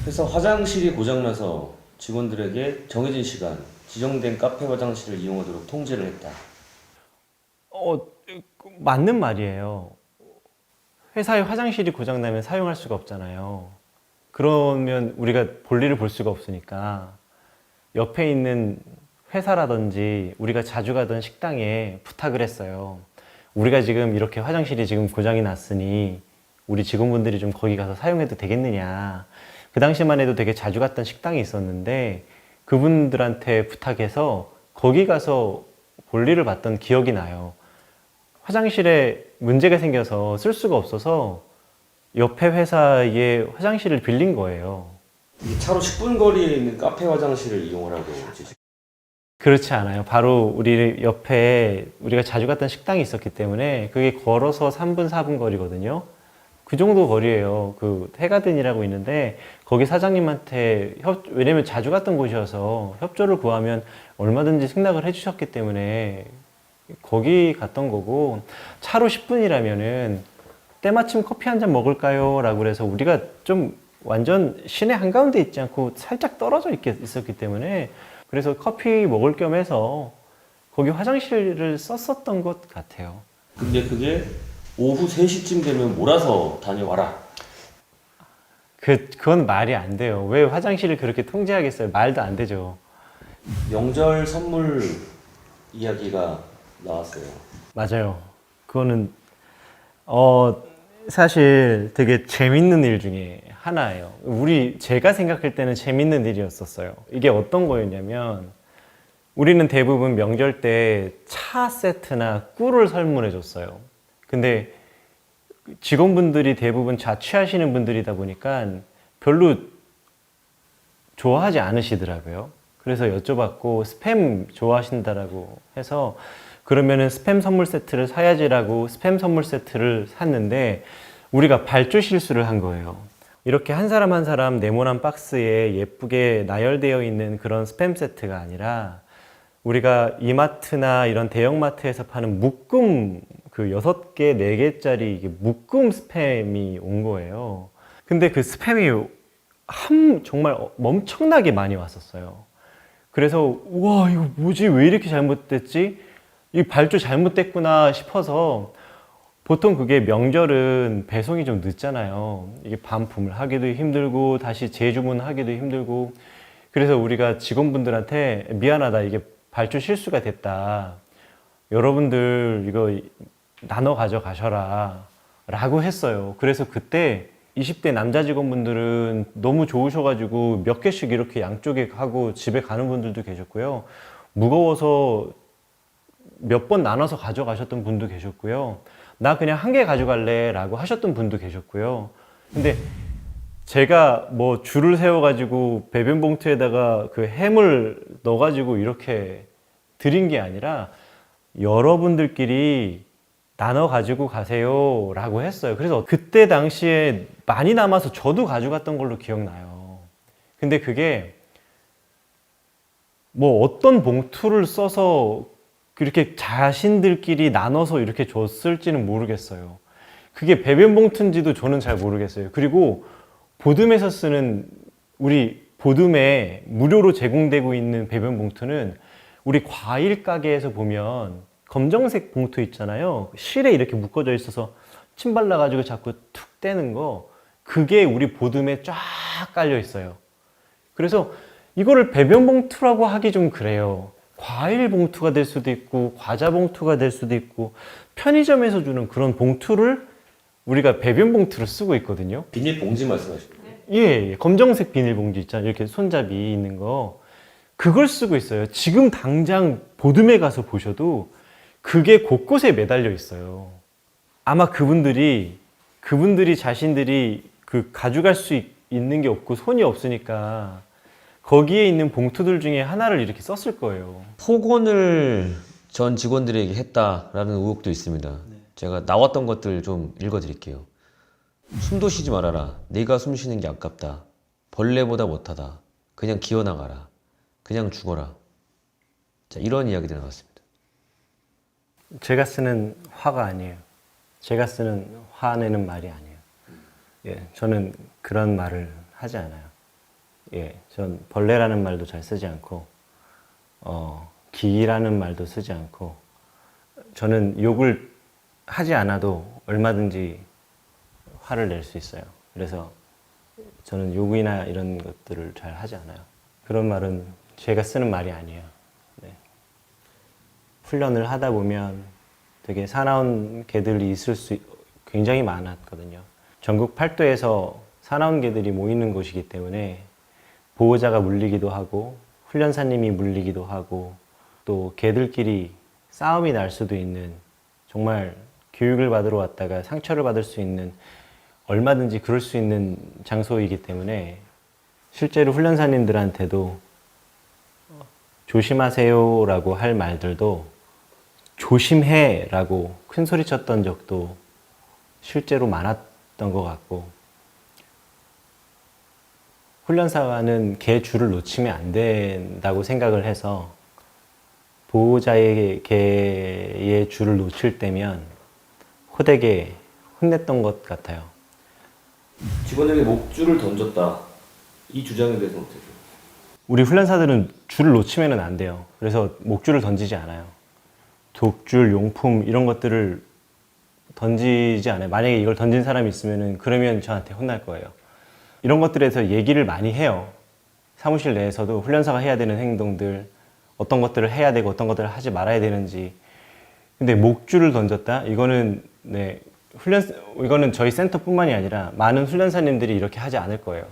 회사 화장실이 고장나서 직원들에게 정해진 시간, 지정된 카페 화장실을 이용하도록 통제를 했다. 어, 맞는 말이에요. 회사의 화장실이 고장나면 사용할 수가 없잖아요. 그러면 우리가 볼일을 볼 수가 없으니까 옆에 있는 회사라든지 우리가 자주 가던 식당에 부탁을 했어요. 우리가 지금 이렇게 화장실이 지금 고장이 났으니 우리 직원분들이 좀 거기 가서 사용해도 되겠느냐. 그 당시만 해도 되게 자주 갔던 식당이 있었는데 그분들한테 부탁해서 거기 가서 볼일을 봤던 기억이 나요. 화장실에 문제가 생겨서 쓸 수가 없어서 옆에 회사의 화장실을 빌린 거예요. 이 차로 10분 거리에 있는 카페 화장실을 이용하라고 지시. 그렇지 않아요. 바로 우리 옆에 우리가 자주 갔던 식당이 있었기 때문에 그게 걸어서 3분, 4분 거리거든요. 그 정도 거리예요. 그 해가든이라고 있는데 거기 사장님한테 왜냐면 자주 갔던 곳이어서 협조를 구하면 얼마든지 승낙을 해주셨기 때문에 거기 갔던 거고 차로 10분이라면은 때마침 커피 한 잔 먹을까요? 라고 그래서 우리가 좀 완전 시내 한가운데 있지 않고 살짝 떨어져 있었기 때문에 그래서 커피 먹을 겸 해서 거기 화장실을 썼었던 것 같아요. 근데 그게 오후 3시쯤 되면 몰아서 다녀와라. 그건 말이 안 돼요. 왜 화장실을 그렇게 통제하겠어요? 말도 안 되죠. 명절 선물 이야기가 나왔어요. 맞아요. 그거는 사실 되게 재밌는 일 중에 하나예요. 제가 생각할 때는 재밌는 일이었었어요. 이게 어떤 거였냐면 우리는 대부분 명절 때 차 세트나 꿀을 선물해 줬어요. 근데 직원분들이 대부분 자취하시는 분들이다 보니까 별로 좋아하지 않으시더라고요. 그래서 여쭤봤고 스팸 좋아하신다라고 해서 그러면은 스팸 선물 세트를 사야지라고 스팸 선물 세트를 샀는데 우리가 발주 실수를 한 거예요. 이렇게 한 사람 한 사람 네모난 박스에 예쁘게 나열되어 있는 그런 스팸 세트가 아니라 우리가 이마트나 이런 대형마트에서 파는 묶음 그 6개, 4개짜리 이게 묶음 스팸이 온 거예요. 근데 그 스팸이 정말 엄청나게 많이 왔었어요. 그래서 우와 이거 뭐지? 왜 이렇게 잘못됐지? 이 발주 잘못됐구나 싶어서 보통 그게 명절은 배송이 좀 늦잖아요. 이게 반품을 하기도 힘들고 다시 재주문하기도 힘들고 그래서 우리가 직원분들한테 미안하다 이게 발주 실수가 됐다. 여러분들 이거 나눠 가져가셔라 라고 했어요. 그래서 그때 20대 남자 직원분들은 너무 좋으셔가지고 몇 개씩 이렇게 양쪽에 하고 집에 가는 분들도 계셨고요. 무거워서 몇 번 나눠서 가져가셨던 분도 계셨고요. 나 그냥 한 개 가져갈래 라고 하셨던 분도 계셨고요. 근데 제가 뭐 줄을 세워가지고 배변 봉투에다가 그 햄을 넣어가지고 이렇게 드린 게 아니라 여러분들끼리 나눠 가지고 가세요 라고 했어요. 그래서 그때 당시에 많이 남아서 저도 가져갔던 걸로 기억나요. 근데 그게 뭐 어떤 봉투를 써서 그렇게 자신들끼리 나눠서 이렇게 줬을지는 모르겠어요. 그게 배변 봉투인지도 저는 잘 모르겠어요. 그리고 보듬에서 쓰는 우리 보듬에 무료로 제공되고 있는 배변 봉투는 우리 과일 가게에서 보면 검정색 봉투 있잖아요. 실에 이렇게 묶어져 있어서 침 발라가지고 자꾸 툭 떼는 거 그게 우리 보듬에 쫙 깔려 있어요. 그래서 이거를 배변 봉투라고 하기 좀 그래요. 과일 봉투가 될 수도 있고 과자 봉투가 될 수도 있고 편의점에서 주는 그런 봉투를 우리가 배변 봉투로 쓰고 있거든요. 비닐봉지 말씀하시는 거예요? 예, 검정색 비닐봉지 있잖아요. 이렇게 손잡이 있는 거. 그걸 쓰고 있어요. 지금 당장 보듬에 가서 보셔도 그게 곳곳에 매달려 있어요. 아마 그분들이 자신들이 그 가져갈 수 있는 게 없고 손이 없으니까 거기에 있는 봉투들 중에 하나를 이렇게 썼을 거예요. 폭언을 전 직원들에게 했다라는 의혹도 있습니다. 제가 나왔던 것들 좀 읽어드릴게요. 숨도 쉬지 말아라. 네가 숨 쉬는 게 아깝다. 벌레보다 못하다. 그냥 기어나가라. 그냥 죽어라. 자, 이런 이야기들이 나왔습니다. 제가 쓰는 화가 아니에요. 제가 쓰는 화내는 말이 아니에요. 예, 저는 그런 말을 하지 않아요. 예, 전 벌레라는 말도 잘 쓰지 않고 기라는 말도 쓰지 않고 저는 욕을 하지 않아도 얼마든지 화를 낼 수 있어요. 그래서 저는 욕이나 이런 것들을 잘 하지 않아요. 그런 말은 제가 쓰는 말이 아니에요. 네. 훈련을 하다 보면 되게 사나운 개들이 굉장히 많았거든요. 전국 8도에서 사나운 개들이 모이는 곳이기 때문에 보호자가 물리기도 하고 훈련사님이 물리기도 하고 또 개들끼리 싸움이 날 수도 있는 정말 교육을 받으러 왔다가 상처를 받을 수 있는 얼마든지 그럴 수 있는 장소이기 때문에 실제로 훈련사님들한테도 조심하세요라고 할 말들도 조심해라고 큰 소리 쳤던 적도 실제로 많았던 것 같고 훈련사는 개 줄을 놓치면 안 된다고 생각을 해서 보호자의 개의 줄을 놓칠 때면 호되게 혼냈던 것 같아요. 직원에게 목줄을 던졌다. 이 주장에 대해서는 어떻게 생각해요? 우리 훈련사들은 줄을 놓치면 안 돼요. 그래서 목줄을 던지지 않아요. 독줄, 용품 이런 것들을 던지지 않아요. 만약에 이걸 던진 사람이 있으면 그러면 저한테 혼날 거예요. 이런 것들에 대해서 얘기를 많이 해요. 사무실 내에서도 훈련사가 해야 되는 행동들, 어떤 것들을 해야 되고 어떤 것들을 하지 말아야 되는지. 근데 목줄을 던졌다? 이거는 이거는 저희 센터뿐만이 아니라 많은 훈련사님들이 이렇게 하지 않을 거예요.